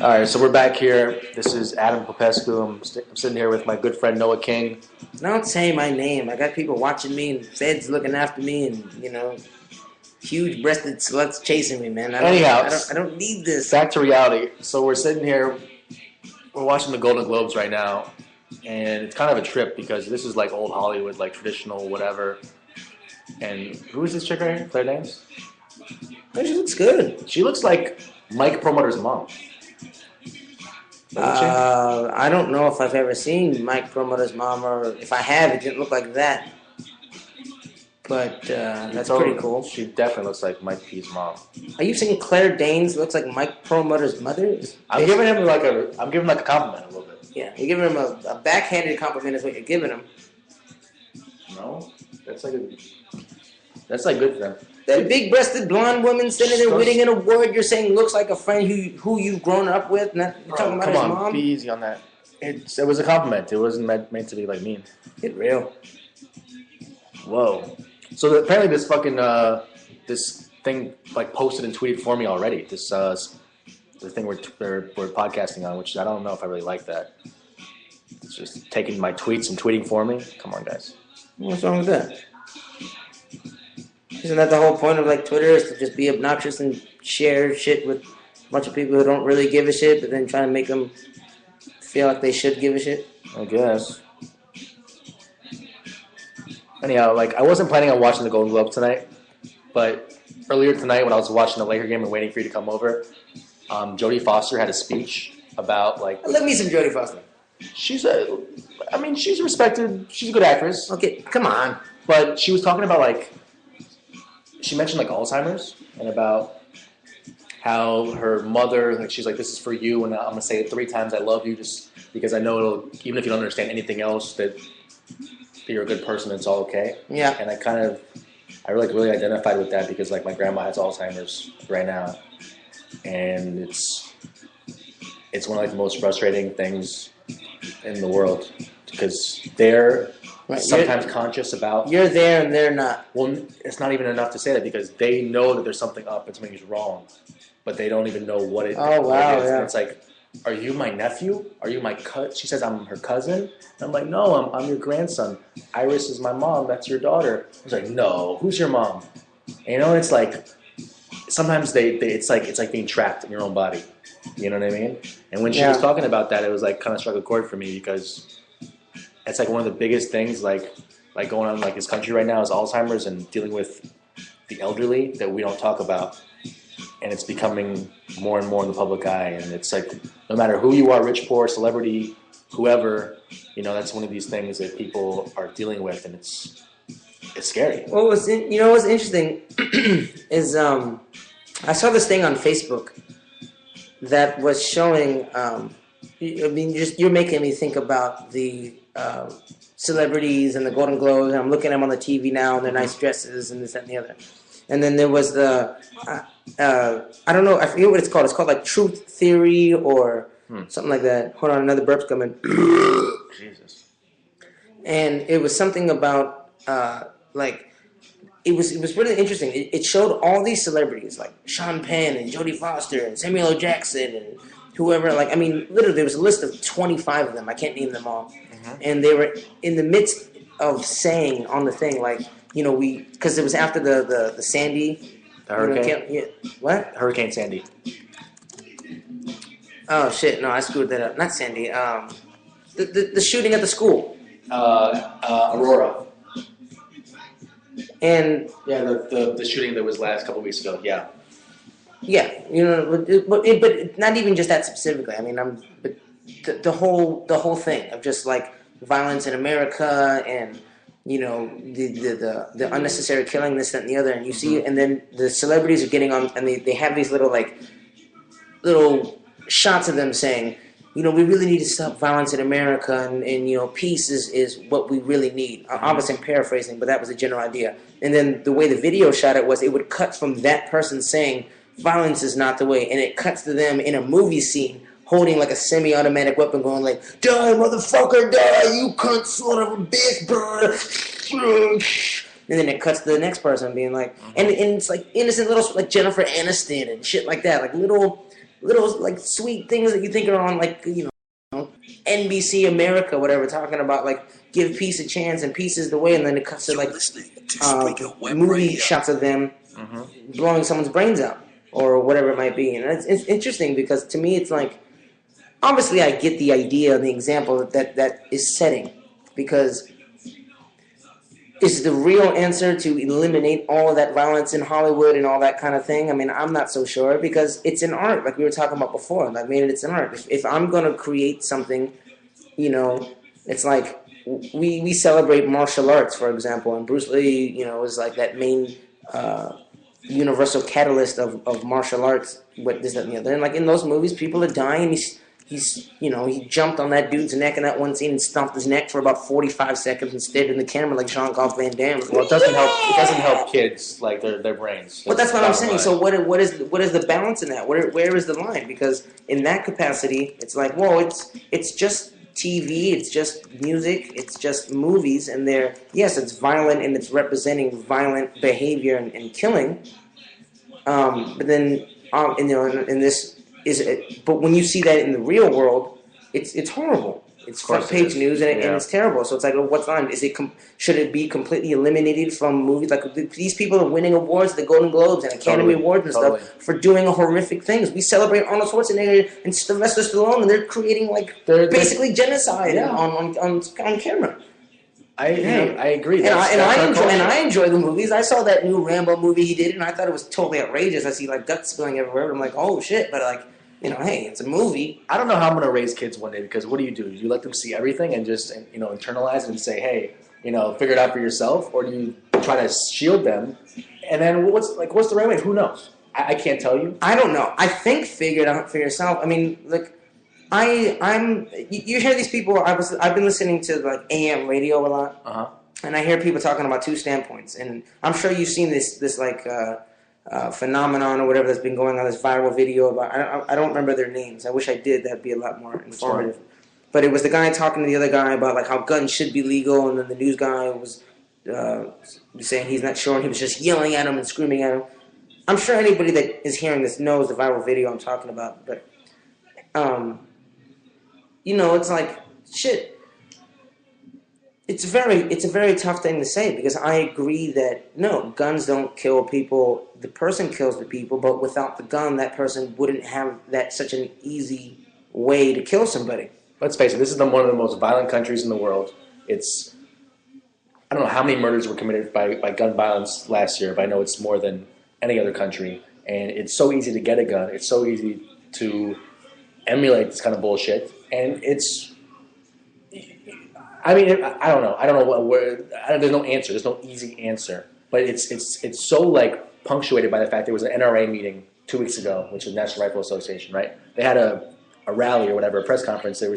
All right, so we're back here. This is Adam Popescu. I'm sitting here with my good friend Noah King. Don't say my name. I got people watching me and feds looking after me and, huge-breasted sluts chasing me, man. I don't need this. Back to reality. So we're sitting here. We're watching the Golden Globes right now, and it's kind of a trip because this is like old Hollywood, like traditional whatever. And who is this chick right here? Claire Danes? She looks good. She looks like Mike Perlmutter's mom. I don't know if I've ever seen Mike Perlmutter's mom, or if I have, it didn't look like that. But that's pretty cool. She definitely looks like Mike P's mom. Are you saying Claire Danes looks like Mike Perlmutter's mother? I'm giving him like a compliment a little bit. Yeah, you're giving him a backhanded compliment is what you're giving him. No, that's like good for them. That big-breasted blonde woman sitting there winning an award, you're saying looks like a friend who you've grown up with, not talking about his mom? Come on, be easy on that. It was a compliment. It wasn't meant to be like mean. Get real. Whoa. So apparently this fucking this thing like posted and tweeted for me already. This the thing we're podcasting on, which I don't know if I really like that. It's just taking my tweets and tweeting for me. Come on, guys. What's wrong with that? Isn't that the whole point of like Twitter, is to just be obnoxious and share shit with a bunch of people who don't really give a shit, but then try to make them feel like they should give a shit? I guess. Anyhow, like I wasn't planning on watching the Golden Globes tonight, but earlier tonight when I was watching the Laker game and waiting for you to come over, Jodie Foster had a speech about like. I love me some Jodie Foster. She's respected. She's a good actress. Okay, come on. But she was talking about like. She mentioned like Alzheimer's and about how her mother, like she's like, this is for you, and I'm gonna say it 3 times, I love you, just because I know it'll, even if you don't understand anything else, that you're a good person, it's all okay. Yeah. And I really identified with that because like my grandma has Alzheimer's right now, and it's one of like the most frustrating things in the world because they're. Right. Sometimes conscious about... You're there and they're not. Well, it's not even enough to say that because they know that there's something up and something's wrong, but they don't even know what it is. Oh, wow, yeah. And it's like, are you my nephew? Are you my cousin? She says I'm her cousin. And I'm like, no, I'm your grandson. Iris is my mom. That's your daughter. I was like, no, who's your mom? And, it's like, sometimes it's like being trapped in your own body. You know what I mean? And when she was talking about that, it was like kind of struck a chord for me because... It's like one of the biggest things like going on in like this country right now is Alzheimer's and dealing with the elderly that we don't talk about. And it's becoming more and more in the public eye. And it's like no matter who you are, rich, poor, celebrity, whoever, that's one of these things that people are dealing with, and it's scary. Well, what's interesting is I saw this thing on Facebook that was showing. You're making me think about the celebrities and the Golden Globes, and I'm looking at them on the TV now, and their nice dresses and this, that, and the other. And then there was the, I don't know, I forget what it's called. It's called like Truth Theory or something like that. Hold on, another burp's coming. Jesus. And it was something about, it was really interesting. It showed all these celebrities, like Sean Penn and Jodie Foster and Samuel L. Jackson and whoever, literally there was a list of 25 of them. I can't name them all. Mm-hmm. And they were in the midst of saying on the thing, because it was after the Sandy. The hurricane? What? Hurricane Sandy. Oh, shit. No, I screwed that up. Not Sandy. The shooting at the school. Aurora. And... Yeah, the shooting that was last couple weeks ago, yeah. Yeah, but not even just that specifically. I mean, but the whole thing of just like violence in America and the unnecessary killing, this, that, and the other, and you see, and then the celebrities are getting on, and they have these little shots of them saying, we really need to stop violence in America, and peace is what we really need. Obviously, I'm paraphrasing, but that was the general idea. And then the way the video shot it was, it would cut from that person saying, violence is not the way, and it cuts to them in a movie scene holding like a semi-automatic weapon going like, die motherfucker, die, you cunt son of a bitch, bro. And then it cuts to the next person being like, and it's like innocent little like Jennifer Aniston and shit like that, like little little like sweet things that you think are on like NBC America, whatever, talking about like give peace a chance and peace is the way, and then it cuts to like movie shots of them blowing someone's brains out or whatever it might be, and it's interesting because to me it's like obviously I get the idea and the example that is setting because. Is the real answer to eliminate all of that violence in Hollywood and all that kind of thing? I mean, I'm not so sure because it's an art, like we were talking about before. I mean, it's an art. If I'm going to create something, it's like we celebrate martial arts, for example, and Bruce Lee, is like that main universal catalyst of martial arts. What this, that, and the other. And like in those movies, people are dying. He jumped on that dude's neck in that one scene and stomped his neck for about 45 seconds and stared in the camera like Jean-Claude Van Damme. Well, it doesn't help. It doesn't help kids like their brains. But that's what I'm saying. So what is the balance in that? Where is the line? Because in that capacity, it's like, whoa, it's just TV, it's just music, it's just movies, and it's violent and it's representing violent behavior and killing. But then, in this. But when you see that in the real world, it's horrible. It's front page news and it's terrible. So it's like, what's on? Should it be completely eliminated from movies? Like these people are winning awards, the Golden Globes and Academy Awards and stuff for doing horrific things. We celebrate Arnold Schwarzenegger and Sylvester Stallone, and they're creating they're basically genocide on camera. I agree. And I enjoy the movies. I saw that new Rambo movie he did, and I thought it was totally outrageous. I see guts spilling everywhere. But I'm like, oh shit! But hey, it's a movie. I don't know how I'm going to raise kids one day because what do? You let them see everything and just internalize and say, hey, figure it out for yourself, or do you try to shield them? And then what's the right way? Who knows? I can't tell you. I don't know. I think figure it out for yourself. I mean, you hear these people. I've been listening to AM radio a lot, and I hear people talking about two standpoints. And I'm sure you've seen this phenomenon or whatever that's been going on, this viral video about. I don't remember their names. I wish I did. That'd be a lot more informative. But it was the guy talking to the other guy about how guns should be legal, and then the news guy was saying he's not sure, and he was just yelling at him and screaming at him. I'm sure anybody that is hearing this knows the viral video I'm talking about, but. It's like shit. It's a very tough thing to say because I agree that no, guns don't kill people. The person kills the people, but without the gun, that person wouldn't have such an easy way to kill somebody. Let's face it. This is one of the most violent countries in the world. I don't know how many murders were committed by gun violence last year, but I know it's more than any other country. And it's so easy to get a gun. It's so easy to emulate this kind of bullshit. And I don't know. I don't know there's no answer. There's no easy answer. But it's so punctuated by the fact there was an NRA meeting 2 weeks ago, which is National Rifle Association, right? They had a rally or whatever, a press conference. They were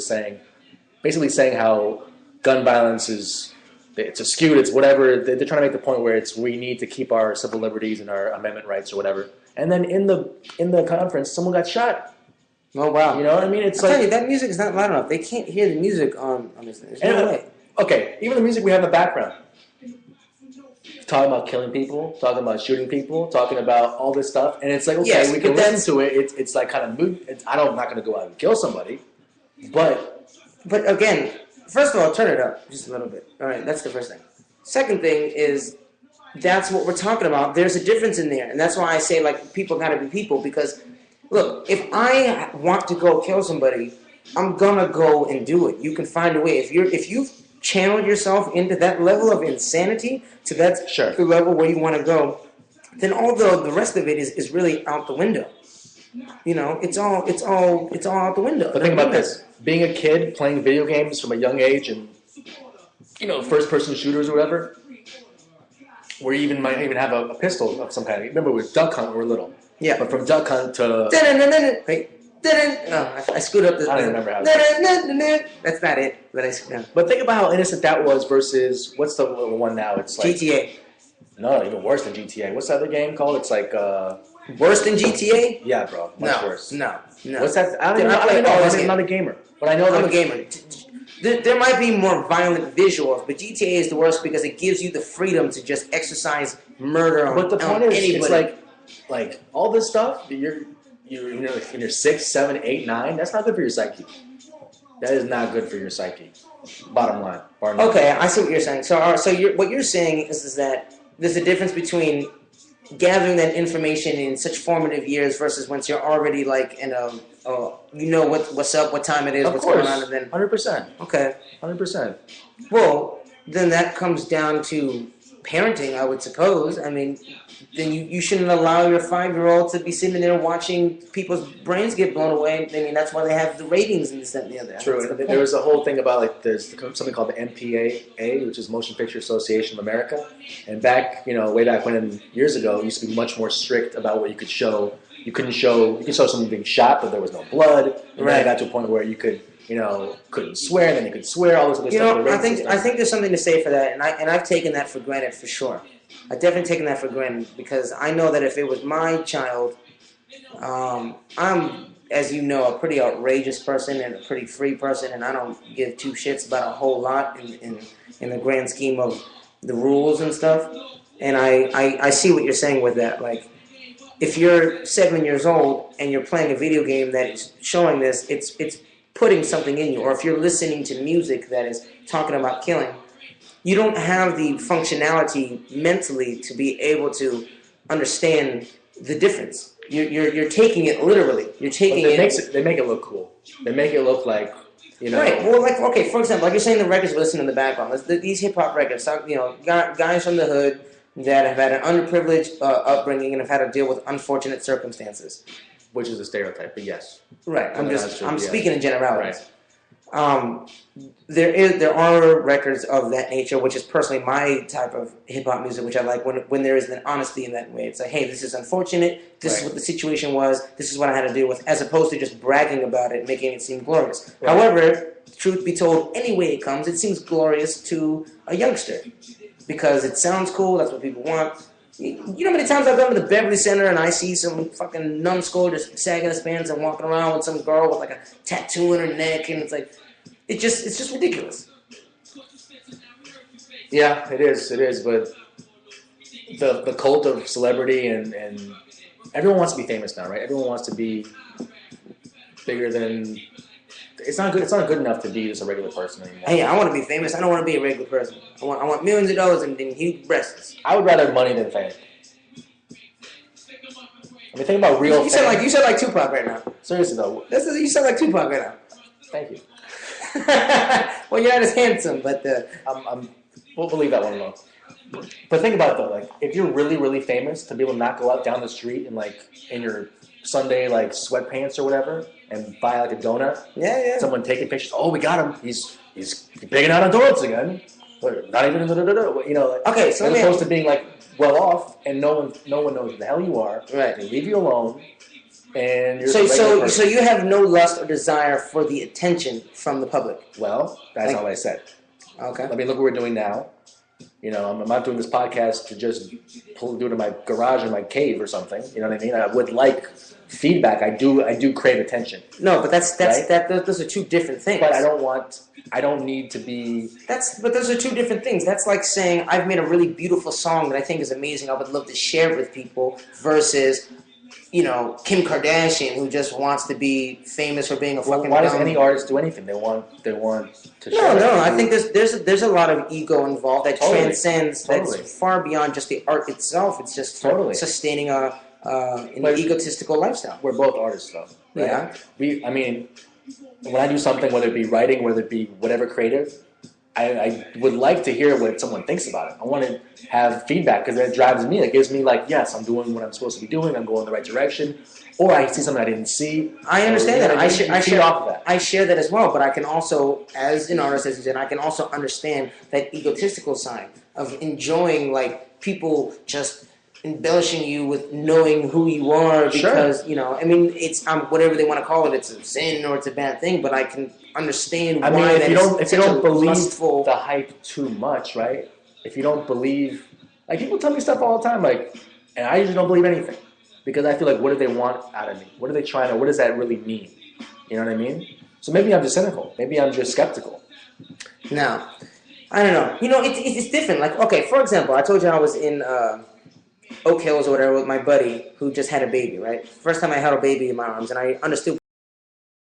basically saying how gun violence it's skewed, it's whatever. They're trying to make the point where we need to keep our civil liberties and our amendment rights or whatever. And then in the conference, someone got shot. Oh wow! You know what I mean? I'm telling you, that music is not loud enough. They can't hear the music on this thing. There's no way. Okay, even the music we have in the background, talking about killing people, talking about shooting people, talking about all this stuff, and it's like we can listen to it. It's like kind of mood. I'm not going to go out and kill somebody, but again, first of all, turn it up just a little bit. All right, that's the first thing. Second thing is that's what we're talking about. There's a difference in there, and that's why I say people got to be people because. Look, if I want to go kill somebody, I'm gonna go and do it. You can find a way. If you've channeled yourself into that level of insanity to that the level where you want to go, then all the rest of it is really out the window. It's all out the window. But think about this: being a kid playing video games from a young age, and first-person shooters or whatever, where you might even have a pistol of some kind. Remember, with Duck Hunt when we were little. Yeah. But from Duck Hunt to... Wait. I screwed up this. I don't remember how That's not it. But think about how innocent that was versus... What's the one now? It's GTA. No, even worse than GTA. What's the other game called? It's Worse than GTA? Yeah, bro. Much worse. No. What's that? I don't know. I'm not a gamer. But I know I'm a gamer. There might be more violent visuals, but GTA is the worst because it gives you the freedom to just exercise murder on anybody. But the point is, it's all this stuff, when you're 6, 7, 8, 9, that's not good for your psyche. That is not good for your psyche. Bottom line. Okay, I see what you're saying. So, what you're saying is that there's a difference between gathering that information in such formative years versus once you're already like in a, you know what's up, what time it is, what's going on, and then 100%. Okay, 100%. Well, then that comes down to parenting, I would suppose. I mean, then you shouldn't allow your 5-year-old to be sitting there watching people's brains get blown away. I mean, that's why they have the ratings and this, that, and the other. True. And there was a whole thing about like there's something called the MPAA, which is Motion Picture Association of America. And back, way back when, years ago, it used to be much more strict about what you could show. You could show someone being shot, but there was no blood. And then it got to a point where you could, couldn't swear, and then you could swear, all this other stuff. I think there's something to say for that, and I've taken that for granted for sure. I've definitely taken that for granted because I know that if it was my child, I'm, as you know, a pretty outrageous person and a pretty free person, and I don't give two shits about a whole lot in the grand scheme of the rules and stuff. And I see what you're saying with that. Like, if you're 7 years old and you're playing a video game that is showing this, it's putting something in you. Or if you're listening to music that is talking about killing, you don't have the functionality mentally to be able to understand the difference. You're taking it literally. You're taking it. They make it look cool. They make it look like, Right. Well, like, okay, for example, like you're saying the records we listen in the background. These hip-hop records, guys from the hood that have had an underprivileged upbringing and have had to deal with unfortunate circumstances. Which is a stereotype, but yes. Right. I'm speaking in generalities. Right. There are records of that nature, which is personally my type of hip hop music, which I like when there is an honesty in that way. It's like, hey, this is unfortunate. This is what the situation was. This is what I had to deal with, as opposed to just bragging about it, making it seem glorious. Right. However, truth be told, any way it comes, it seems glorious to a youngster because it sounds cool. That's what people want. You know how many times I've gone to the Beverly Center and I see some fucking numbskull just sagging his pants and walking around with some girl with like a tattoo in her neck, and it's like, it's just ridiculous. Yeah, it is, but the cult of celebrity and everyone wants to be famous now, right? Everyone wants to be bigger than. It's not good. It's not good enough to be just a regular person anymore. Hey, I want to be famous. I don't want to be a regular person. I want millions of dollars and huge breasts. I would rather money than fame. I mean, think about real. You sound like Tupac right now. Seriously though, you sound like Tupac right now. Thank you. Well, you're not as handsome, but we'll believe that one alone. But think about it though, like if you're really, really famous, to be able to not go out down the street and like in your Sunday like sweatpants or whatever and buy like a donut. Yeah. Someone taking pictures. Oh, we got him. He's bigging out on donuts again. Not even okay. So as opposed to being like well off and no one knows who the hell you are. Right. They leave you alone. And you're so you have no lust or desire for the attention from the public. Well, that's all I said. Okay. I mean, look what we're doing now. I'm not doing this podcast to just do it in my garage or my cave or something. You know what I mean? I would like feedback. I do crave attention. No, but those are two different things. But I don't need to be. But those are two different things. That's like saying I've made a really beautiful song that I think is amazing. I would love to share it with people versus, Kim Kardashian, who just wants to be famous for being a fucking. Why does any artist do anything? They want to share. No. I think there's a lot of ego involved that transcends. That's far beyond just the art itself. It's just sustaining an egotistical lifestyle. We're both artists, though. Right? Yeah. When I do something, whether it be writing, whether it be whatever creative, I would like to hear what someone thinks about it. I want to have feedback because that drives me. It gives me like, yes, I'm doing what I'm supposed to be doing. I'm going in the right direction. Or I see something I didn't see. I understand that. I share that as well. But I can also, as an artist, as you said, I can also understand that egotistical side of enjoying like people just embellishing you with knowing who you are because it's whatever they want to call it. It's a sin or it's a bad thing. But I can understand why. If you don't believe the hype too much, right? If you don't believe, like people tell me stuff all the time, like, and I usually don't believe anything because I feel like, what do they want out of me? What are they trying to? What does that really mean? You know what I mean? So maybe I'm just cynical. Maybe I'm just skeptical. No, I don't know. It's different. Like, okay, for example, I told you I was in Oak Hills or whatever with my buddy who just had a baby, right? First time I held a baby in my arms, and I understood